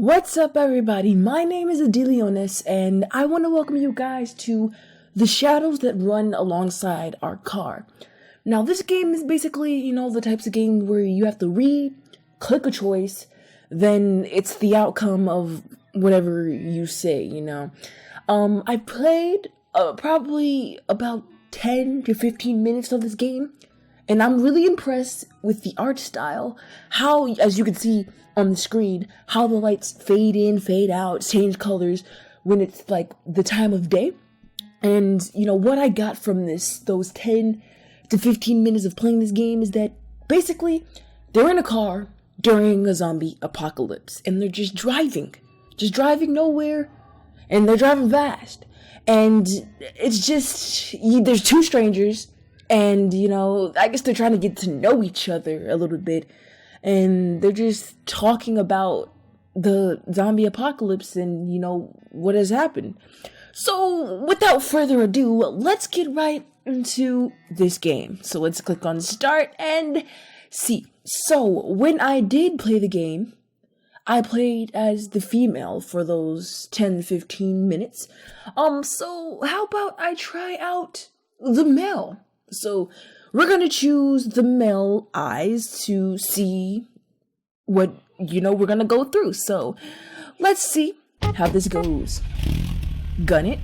What's up, everybody? My name is Adelionis, and I want to welcome you guys to the shadows that run alongside our car. Now, this game is basically, the types of game where you have to read, click a choice, then it's the outcome of whatever you say, I played probably about 10 to 15 minutes of this game, and I'm really impressed with the art style, how, as you can see on the screen, how the lights fade in, fade out, change colors when it's like the time of day. And, what I got from those 10 to 15 minutes of playing this game is that basically they're in a car during a zombie apocalypse and they're just driving nowhere, and they're driving fast. And it's just, there's two strangers, and, I guess they're trying to get to know each other a little bit. And they're just talking about the zombie apocalypse and, what has happened. So, without further ado, let's get right into this game. So let's click on start and see. So, when I did play the game, I played as the female for those 10 to 15 minutes. So how about I try out the male? So we're gonna choose the male eyes to see what, we're gonna go through. So let's see how this goes. Gun it.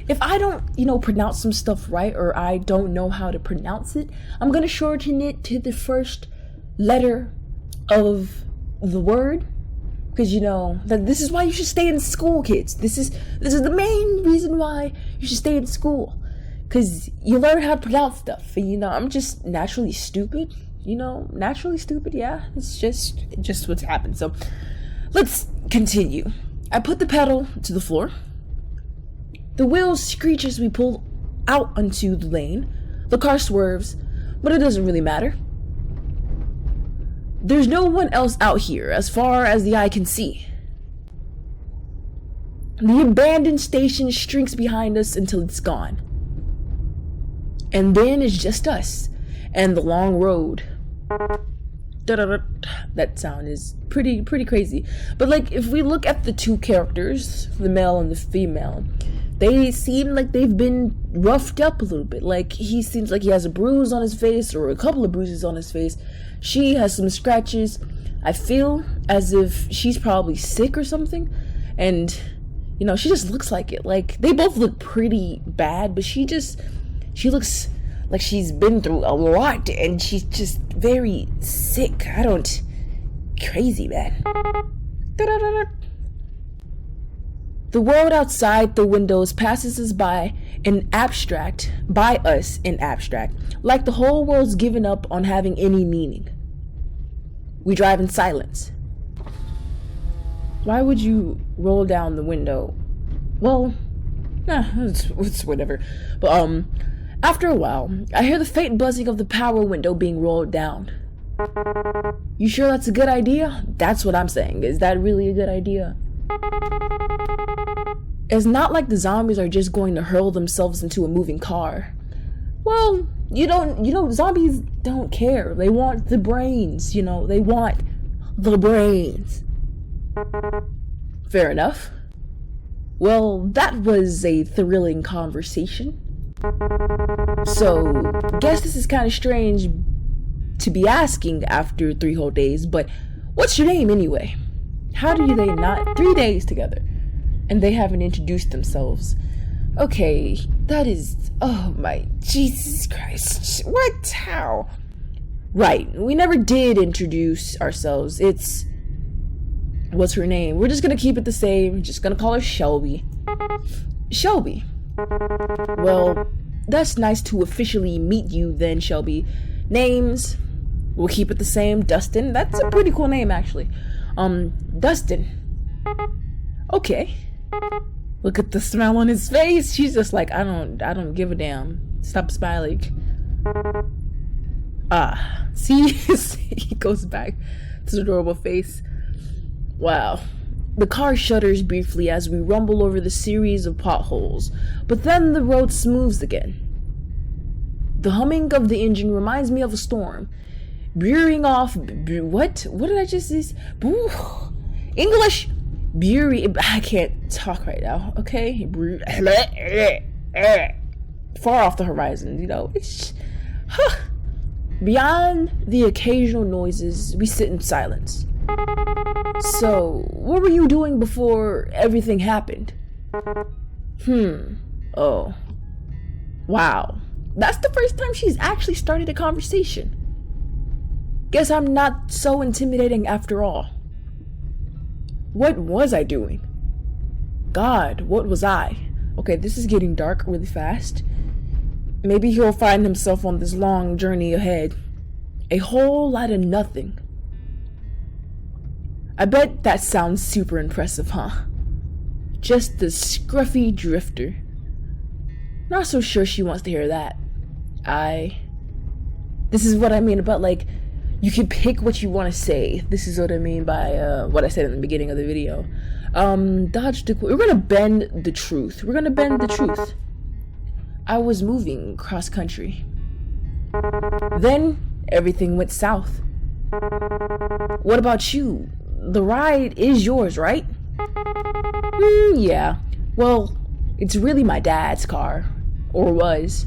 If I don't, pronounce some stuff right, or I don't know how to pronounce it, I'm gonna shorten it to the first letter of the word, because that this is why you should stay in school, kids. This is the main reason why you should stay in school, because you learn how to pronounce stuff. And I'm just naturally stupid. Yeah, it's just what's happened. So let's continue. I put the pedal to the floor. The wheels screech as we pull out onto the lane. The car swerves, but it doesn't really matter. There's no one else out here, as far as the eye can see. The abandoned station shrinks behind us until it's gone. And then it's just us and the long road. That sound is pretty crazy. But if we look at the two characters, the male and the female, they seem like they've been roughed up a little bit. He seems like he has a bruise on his face, or a couple of bruises on his face. She has some scratches. I feel as if she's probably sick or something. And, she just looks like it. They both look pretty bad, but she looks like she's been through a lot, and she's just very sick. Crazy, man. The world outside the windows passes us by us in abstract, like the whole world's given up on having any meaning. We drive in silence. Why would you roll down the window? Well, it's whatever. But after a while, I hear the faint buzzing of the power window being rolled down. You sure that's a good idea? That's what I'm saying. Is that really a good idea? It's not like the zombies are just going to hurl themselves into a moving car. Well, zombies don't care. They want the brains, they want the brains. Fair enough. Well, that was a thrilling conversation. So, guess this is kind of strange to be asking after 3 whole days, but what's your name anyway? How do they not 3 days together and they haven't introduced themselves? Okay, that is, oh my Jesus Christ. What? How? Right, we never did introduce ourselves. What's her name? We're just gonna keep it the same. Just gonna call her Shelby. Shelby. Well, that's nice to officially meet you then, Shelby. Names, we'll keep it the same. Dustin. That's a pretty cool name, actually. Dustin. Okay. Look at the smile on his face. She's just like, I don't give a damn. Stop smiling. See? He goes back to the adorable face. Wow. The car shudders briefly as we rumble over the series of potholes, but then the road smooths again. The humming of the engine reminds me of a storm. Veering off. What? What did I just say? English. I can't talk right now. Okay. Far off the horizon, you know. It's, beyond the occasional noises, we sit in silence. So, what were you doing before everything happened? Oh. Wow. That's the first time she's actually started a conversation. Guess I'm not so intimidating after all. What was I doing? God, what was I? Okay, this is getting dark really fast. Maybe he'll find himself on this long journey ahead. A whole lot of nothing. I bet that sounds super impressive, huh? Just the scruffy drifter. Not so sure she wants to hear that. This is what I mean about, like, you can pick what you want to say. This is what I mean by what I said in the beginning of the video. We're gonna bend the truth. We're gonna bend the truth. I was moving cross country. Then everything went south. What about you? The ride is yours, right? Yeah. Well, it's really my dad's car. Or was.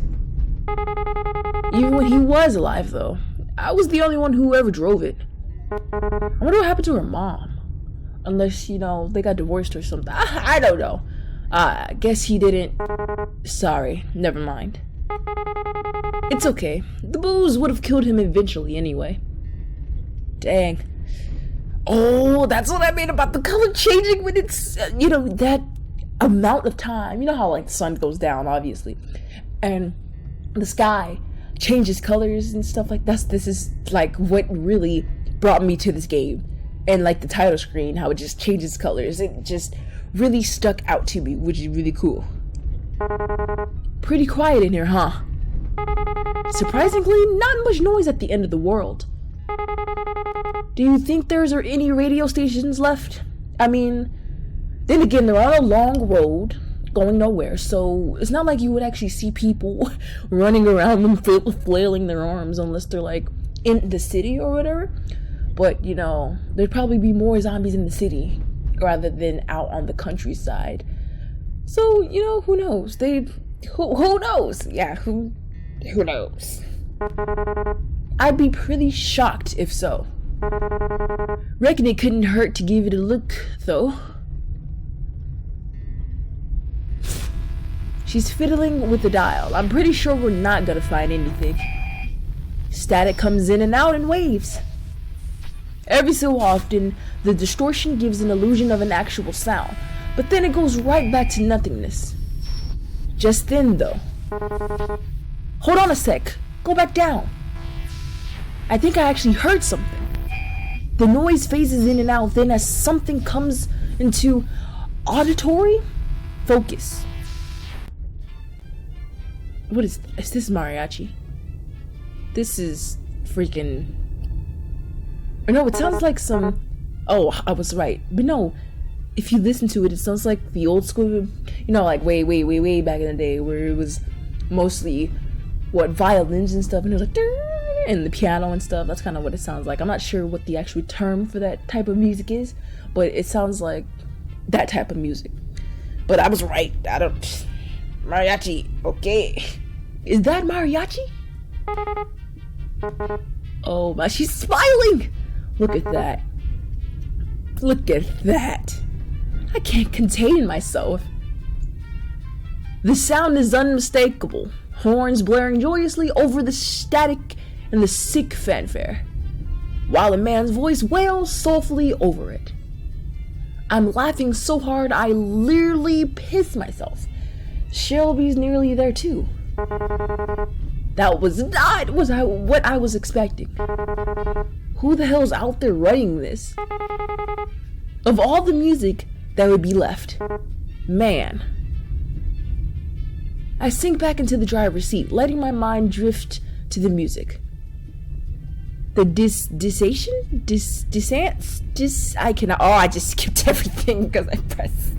Even when he was alive, though. I was the only one who ever drove it. I wonder what happened to her mom. Unless, you know, they got divorced or something. I don't know. I guess he didn't. Sorry, never mind. It's okay. The booze would have killed him eventually anyway. Dang. Oh, that's what I mean about the color changing when it's, you know, that amount of time. You know how, like, the sun goes down, obviously. And the sky changes colors and stuff like that. This is, like, what really brought me to this game. And, like, the title screen, how it just changes colors. It just really stuck out to me, which is really cool. Pretty quiet in here, huh? Surprisingly, not much noise at the end of the world. Do you think there's any radio stations left? I mean, then again, they're on a long road going nowhere, so it's not like you would actually see people running around them flailing their arms unless they're, like, in the city or whatever. But, you know, there'd probably be more zombies in the city rather than out on the countryside. So, you know, who knows? Who knows? Yeah, who knows? I'd be pretty shocked if so. Reckon it couldn't hurt to give it a look, though. She's fiddling with the dial. I'm pretty sure we're not gonna find anything. Static comes in and out in waves. Every so often, the distortion gives an illusion of an actual sound, but then it goes right back to nothingness. Just then, though. Hold on a sec. Go back down. I think I actually heard something. The noise phases in and out, then as something comes into auditory focus. What is this mariachi? This is freaking... Or no, it sounds like some... Oh, I was right. But no, if you listen to it, it sounds like the old school, you know, like way back in the day where it was mostly, violins and stuff, and it was like, and the piano and stuff. That's kind of what it sounds like. I'm not sure what the actual term for that type of music is, but it sounds like that type of music. But I was right. Mariachi, okay. Is that mariachi? Oh my, she's smiling! Look at that. Look at that. I can't contain myself. The sound is unmistakable. Horns blaring joyously over the static and the sick fanfare, while a man's voice wails soulfully over it. I'm laughing so hard I literally piss myself. Shelby's nearly there too. That was not what I was expecting. Who the hell's out there writing this? Of all the music that would be left, man. I sink back into the driver's seat, letting my mind drift to the music. The I just skipped everything because I pressed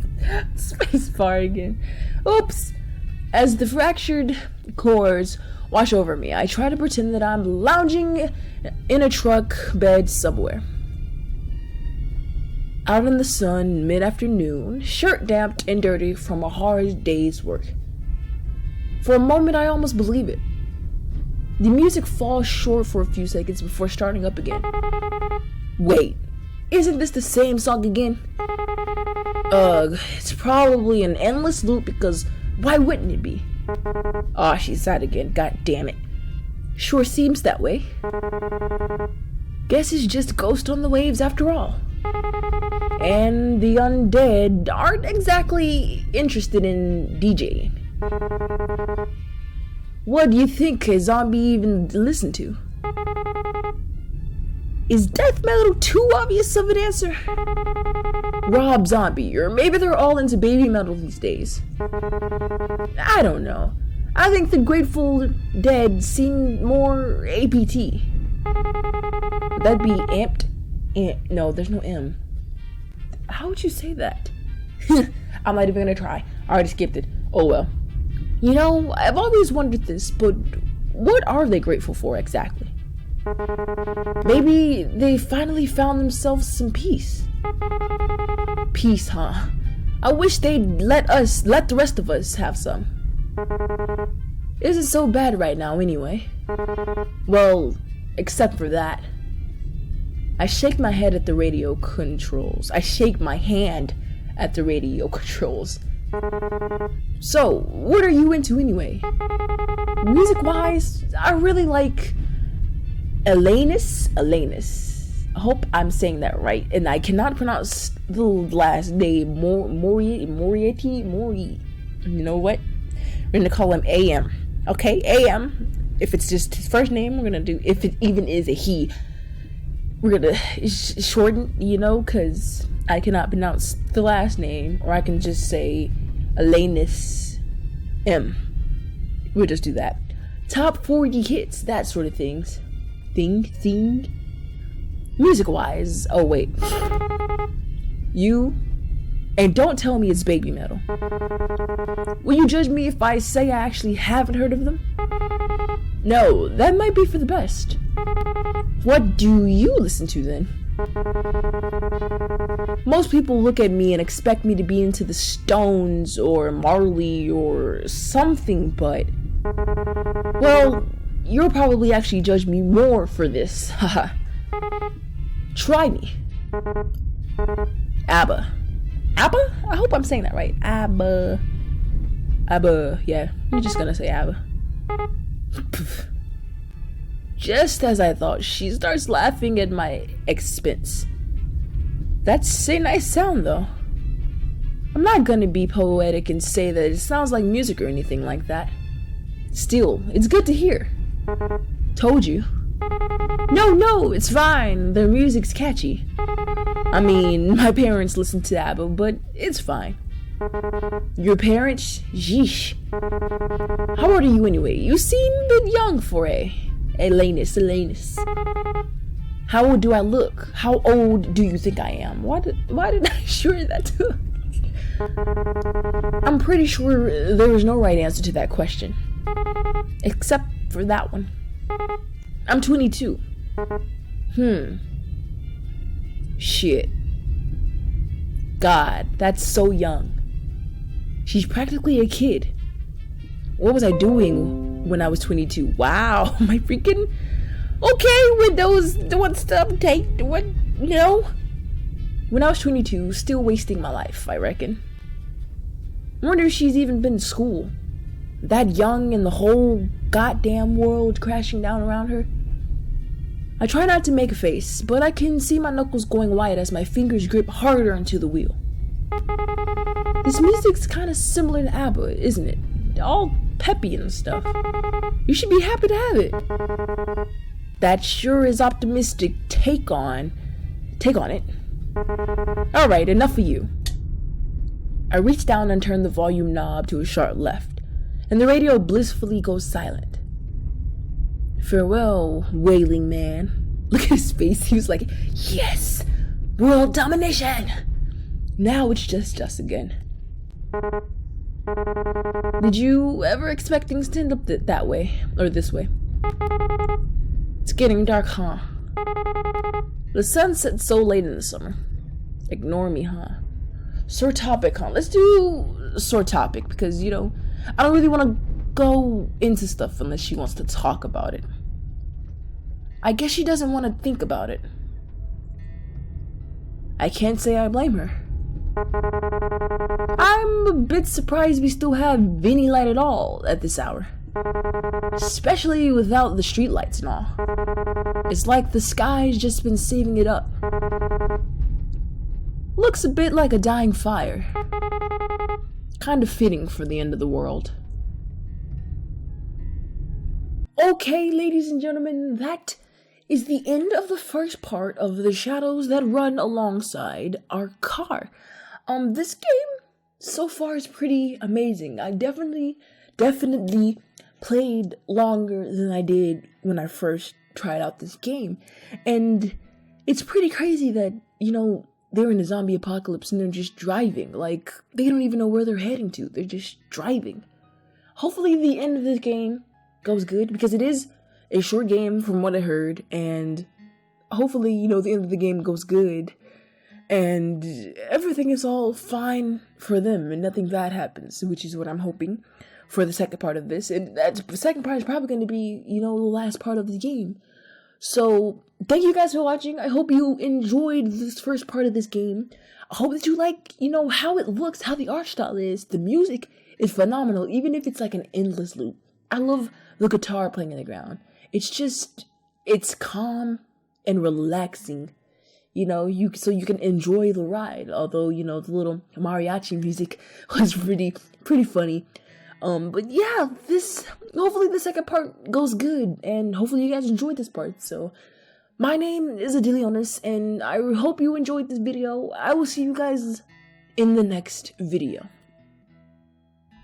space bar again. Oops. As the fractured chords wash over me. I try to pretend that I'm lounging in a truck bed somewhere. Out in the sun, mid-afternoon, shirt damped and dirty from a hard day's work. For a moment, I almost believe it. The music falls short for a few seconds before starting up again. Wait, isn't this the same song again? Ugh, it's probably an endless loop because why wouldn't it be? Aw, she's sad again, god damn it. Sure seems that way. Guess it's just Ghost on the Waves after all. And the undead aren't exactly interested in DJing. What do you think a zombie even listen to? Is death metal too obvious of an answer? Rob Zombie, or maybe they're all into baby metal these days. I don't know. I think the Grateful Dead seem more APT. Would that be amped? No, there's no M. How would you say that? I'm not even gonna try. I already skipped it. Oh well. You know, I've always wondered this, but what are they grateful for exactly? Maybe they finally found themselves some peace. Peace, huh? I wish they'd let the rest of us have some. It isn't so bad right now anyway. Well, except for that. I shake my head at the radio controls. I shake my hand at the radio controls. So, what are you into anyway? Music-wise, I really like Elanus. I hope I'm saying that right. And I cannot pronounce the last name. Moriarty. You know what? We're gonna call him AM. Okay, AM. If it's just his first name, we're gonna do. If it even is a he, we're gonna shorten. You know, because I cannot pronounce the last name, or I can just say Elanus M. We'll just do that. Top 40 hits, that sort of things. Thing. Music-wise, oh wait. You, and don't tell me it's baby metal. Will you judge me if I say I actually haven't heard of them? No, that might be for the best. What do you listen to then? Most people look at me and expect me to be into the Stones or Marley or something, but well, you'll probably actually judge me more for this. Haha. Try me. ABBA. ABBA? I hope I'm saying that right. ABBA. Yeah, I'm just gonna say ABBA. Just as I thought, she starts laughing at my expense. That's a nice sound, though. I'm not gonna be poetic and say that it sounds like music or anything like that. Still, it's good to hear. Told you. No, it's fine. Their music's catchy. I mean, my parents listen to ABBA, but it's fine. Your parents? Yeesh. How old are you anyway? You seem a bit young for Elanus. How old do I look? How old do you think I am? Why did I sure that too? I'm pretty sure there is no right answer to that question. Except for that one. I'm 22. Shit. God, that's so young. She's practically a kid. What was I doing when I was 22? Wow, my freaking... Okay, Windows, what's the update? What? No? When I was 22, still wasting my life, I reckon. I wonder if she's even been to school. That young and the whole goddamn world crashing down around her. I try not to make a face, but I can see my knuckles going white as my fingers grip harder onto the wheel. This music's kind of similar to ABBA, isn't it? All peppy and stuff. You should be happy to have it. That sure is optimistic take on it. Alright, enough of you. I reach down and turn the volume knob to a sharp left, and the radio blissfully goes silent. Farewell, wailing man. Look at his face. He was like, yes, world domination. Now it's just us again. Did you ever expect things to end up that way, or this way? It's getting dark, huh? The sun sets so late in the summer. Ignore me, huh? Sore topic, huh? Let's do sore topic, because, you know, I don't really want to go into stuff unless she wants to talk about it. I guess she doesn't want to think about it. I can't say I blame her. I'm a bit surprised we still have any light at all at this hour. Especially without the streetlights and all. It's like the sky's just been saving it up. Looks a bit like a dying fire. Kind of fitting for the end of the world. Okay, ladies and gentlemen, that is the end of the first part of the shadows that run alongside our car. This game so far is pretty amazing. I definitely played longer than I did when I first tried out this game. And it's pretty crazy that, you know, they're in a zombie apocalypse and they're just driving. Like, they don't even know where they're heading to. They're just driving. Hopefully the end of this game goes good, because it is a short game from what I heard, and hopefully, you know, the end of the game goes good and everything is all fine for them and nothing bad happens, which is what I'm hoping for the second part of this. And that the second part is probably going to be, you know, the last part of the game. So thank you guys for watching. I hope you enjoyed this first part of this game. I hope that you like, you know, how it looks, how the art style is. The music is phenomenal, even if it's like an endless loop. I love the guitar playing in the ground. It's calm and relaxing, you know, so you can enjoy the ride. Although, you know, the little mariachi music was pretty funny. But yeah, hopefully the second part goes good, and hopefully you guys enjoyed this part. So, my name is Adilionis, and I hope you enjoyed this video. I will see you guys in the next video.